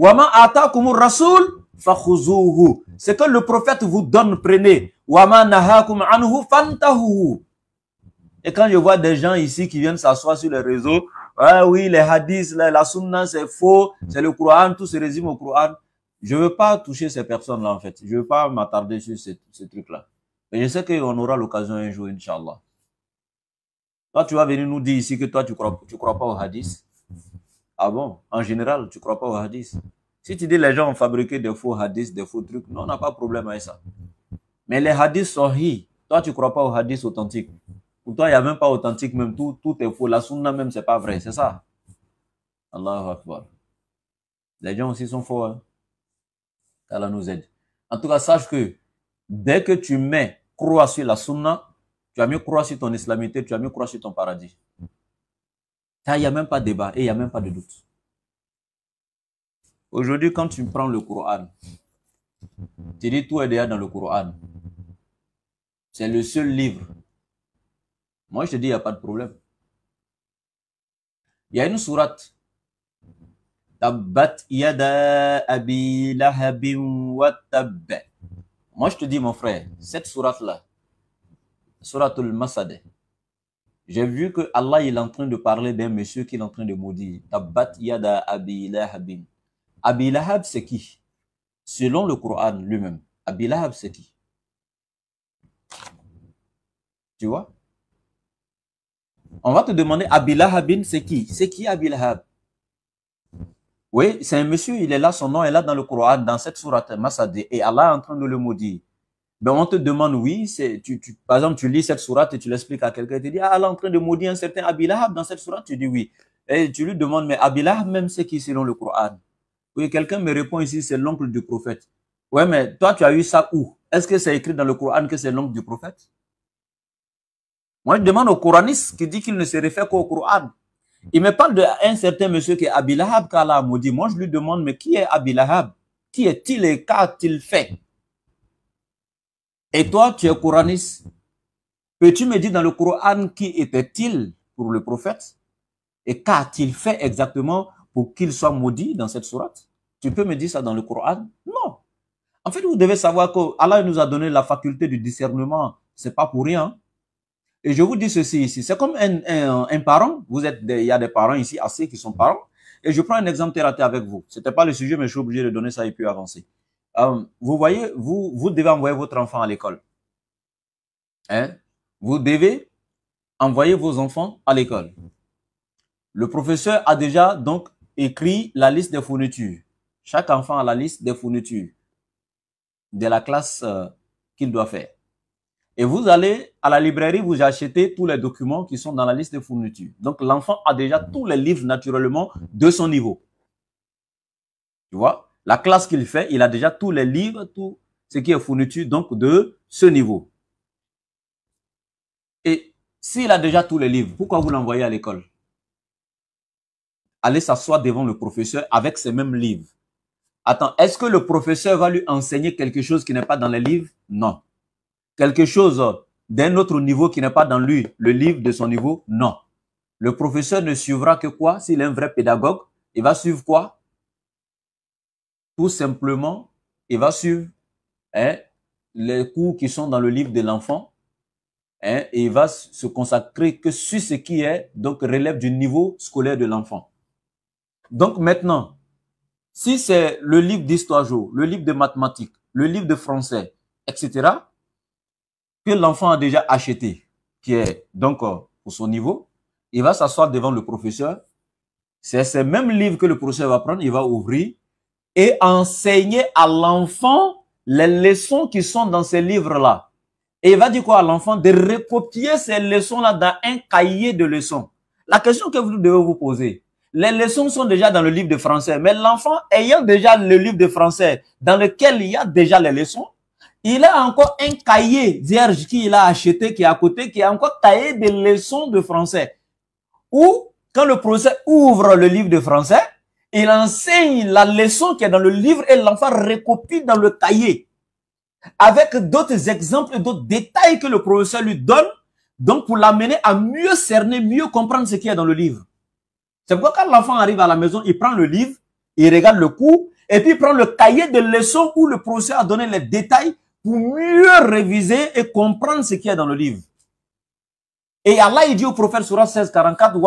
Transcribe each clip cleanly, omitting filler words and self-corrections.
Wama atakumur rasoul fakhuzuhu. C'est que le prophète vous donne, prenez. Wama nahakum anhu fantahu. Et quand je vois des gens ici qui viennent s'asseoir sur les réseaux, ah oui, les hadiths, la sunna, c'est faux, c'est le Coran, tout se résume au Coran. Je ne veux pas toucher ces personnes-là, en fait. Je ne veux pas m'attarder sur ces trucs-là. Mais je sais qu'on aura l'occasion un jour, Inch'Allah. Toi, tu vas venir nous dire ici que toi, tu crois pas aux hadiths. Ah bon? En général, tu crois pas aux hadiths. Si tu dis les gens ont fabriqué des faux hadiths, des faux trucs, non, on n'a pas de problème avec ça. Mais les hadiths sahih, toi, tu crois pas aux hadiths authentiques. Pour toi, il n'y a même pas authentique, même tout est faux. La sunna même, c'est pas vrai, c'est ça. Allahu Akbar. Les gens aussi sont faux, hein. Allah nous aide. En tout cas, sache que dès que tu mets croix sur la sunna, tu as mieux croire sur ton islamité, tu as mieux croire sur ton paradis. Il n'y a même pas de débat et il n'y a même pas de doute. Aujourd'hui, quand tu prends le Coran, tu dis tout est déjà dans le Coran. C'est le seul livre. Moi, je te dis, il n'y a pas de problème. Il y a une sourate. Tabbat yada abi lahabin wa tabba. Moi, je te dis, mon frère, cette sourate-là, Suratul Masad, j'ai vu que Allah il est en train de parler d'un monsieur qui est en train de maudire. Tabbat yada abi lahabin. Abi Lahab, c'est qui? Selon le Coran lui-même, Abi Lahab, c'est qui? Tu vois? On va te demander, Abi Lahabin, c'est qui? C'est qui Abi Lahab? Oui, c'est un monsieur, il est là, son nom est là dans le Coran, dans cette sourate Masad, et Allah est en train de le maudire. Ben, on te demande, oui, par exemple, tu lis cette sourate et tu l'expliques à quelqu'un, et tu dis, ah, Allah est en train de maudire un certain Abi Lahab dans cette sourate, tu dis oui. Et tu lui demandes, mais Abi Lahab même, c'est qui selon le Coran? Oui, quelqu'un me répond ici, c'est l'oncle du prophète. Ouais, mais toi, tu as eu ça où? Est-ce que c'est écrit dans le Coran que c'est l'oncle du prophète? Moi, je demande au Coraniste qui dit qu'il ne se réfère qu'au Coran. Il me parle d'un certain monsieur qui est Abi Lahab qu'Allah a maudit. Moi, je lui demande, mais qui est Abi Lahab? Qui est-il et qu'a-t-il fait? Et toi, tu es Coraniste. Peux-tu me dire dans le Coran qui était-il pour le prophète? Et qu'a-t-il fait exactement pour qu'il soit maudit dans cette sourate? Tu peux me dire ça dans le Coran? Non. En fait, vous devez savoir que Allah nous a donné la faculté du discernement. C'est pas pour rien. Et je vous dis ceci ici. C'est comme un parent. Il y a des parents ici assez qui sont parents. Et je prends un exemple terre à terre avec vous. C'était pas le sujet, mais je suis obligé de donner ça et puis avancer. Vous voyez, vous devez envoyer votre enfant à l'école. Hein? Vous devez envoyer vos enfants à l'école. Le professeur a déjà donc écrit la liste des fournitures. Chaque enfant a la liste des fournitures de la classe qu'il doit faire. Et vous allez à la librairie, vous achetez tous les documents qui sont dans la liste des fournitures. Donc l'enfant a déjà tous les livres naturellement de son niveau. Tu vois? La classe qu'il fait, il a déjà tous les livres, tout ce qui est fourniture donc de ce niveau. Et s'il a déjà tous les livres, pourquoi vous l'envoyez à l'école? Allez s'asseoir devant le professeur avec ces mêmes livres. Attends, est-ce que le professeur va lui enseigner quelque chose qui n'est pas dans les livres? Non. Quelque chose d'un autre niveau qui n'est pas dans lui, le livre de son niveau? Non. Le professeur ne suivra que quoi? S'il est un vrai pédagogue, il va suivre quoi? Tout simplement, il va suivre les cours qui sont dans le livre de l'enfant et il va se consacrer que sur ce qui est, donc relève du niveau scolaire de l'enfant. Donc maintenant, si c'est le livre d'histoire géo, le livre de mathématiques, le livre de français, etc., que l'enfant a déjà acheté, qui est donc pour son niveau, il va s'asseoir devant le professeur. C'est ces mêmes livres que le professeur va prendre, il va ouvrir et enseigner à l'enfant les leçons qui sont dans ces livres-là. Et il va dire quoi à l'enfant? De recopier ces leçons-là dans un cahier de leçons. La question que vous devez vous poser, les leçons sont déjà dans le livre de français, mais l'enfant ayant déjà le livre de français dans lequel il y a déjà les leçons, il a encore un cahier vierge qu'il a acheté, qui est à côté, qui est encore cahier de leçons de français. Ou, quand le professeur ouvre le livre de français, il enseigne la leçon qui est dans le livre et l'enfant recopie dans le cahier. Avec d'autres exemples et d'autres détails que le professeur lui donne, donc pour l'amener à mieux cerner, mieux comprendre ce qu'il y a dans le livre. C'est pourquoi quand l'enfant arrive à la maison, il prend le livre, il regarde le cours, et puis il prend le cahier de leçons où le professeur a donné les détails pour mieux réviser et comprendre ce qu'il y a dans le livre. Et Allah, il dit au prophète surah 16, 44,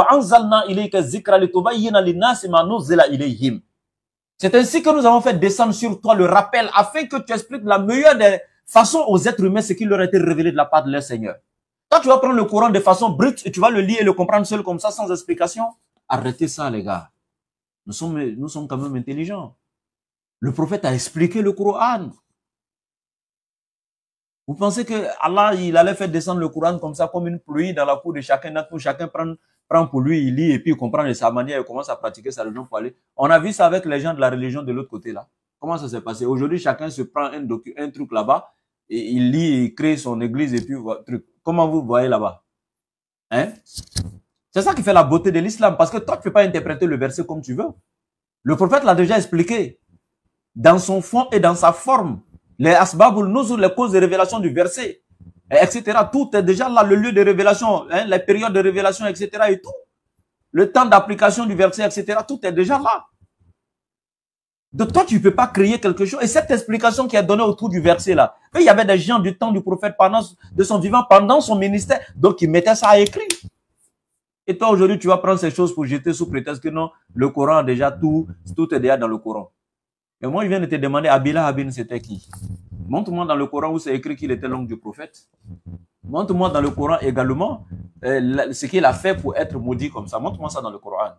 c'est ainsi que nous avons fait descendre sur toi le rappel afin que tu expliques la meilleure des façons aux êtres humains ce qui leur a été révélé de la part de leur Seigneur. Toi, tu vas prendre le Coran de façon brute et tu vas le lire et le comprendre seul comme ça, sans explication. Arrêtez ça, les gars. Nous sommes quand même intelligents. Le prophète a expliqué le Coran. Vous pensez que Allah, il allait faire descendre le Coran comme ça, comme une pluie dans la cour de chacun, chacun prend pour lui, il lit et puis il comprend de sa manière et commence à pratiquer sa religion pour aller. On a vu ça avec les gens de la religion de l'autre côté là. Comment ça s'est passé? Aujourd'hui, chacun se prend un truc là-bas et il lit, il crée son église et puis truc. Comment vous voyez là-bas? Hein? C'est ça qui fait la beauté de l'islam, parce que toi, tu ne peux pas interpréter le verset comme tu veux. Le prophète l'a déjà expliqué dans son fond et dans sa forme. Les asbabul nuzul, les causes de révélation du verset, etc. Tout est déjà là, le lieu de révélation, hein, les périodes de révélation, etc. et tout. Le temps d'application du verset, etc. Tout est déjà là. Donc toi, tu ne peux pas créer quelque chose. Et cette explication qui est donnée autour du verset là, il y avait des gens du temps du prophète de son vivant, pendant son ministère, donc ils mettaient ça à écrit. Et toi, aujourd'hui, tu vas prendre ces choses pour jeter sous prétexte que non, le Coran a déjà tout est déjà dans le Coran. Et moi, je viens de te demander, Abila Habin, c'était qui? Montre-moi dans le Coran où c'est écrit qu'il était l'oncle du prophète. Montre-moi dans le Coran également ce qu'il a fait pour être maudit comme ça. Montre-moi ça dans le Coran.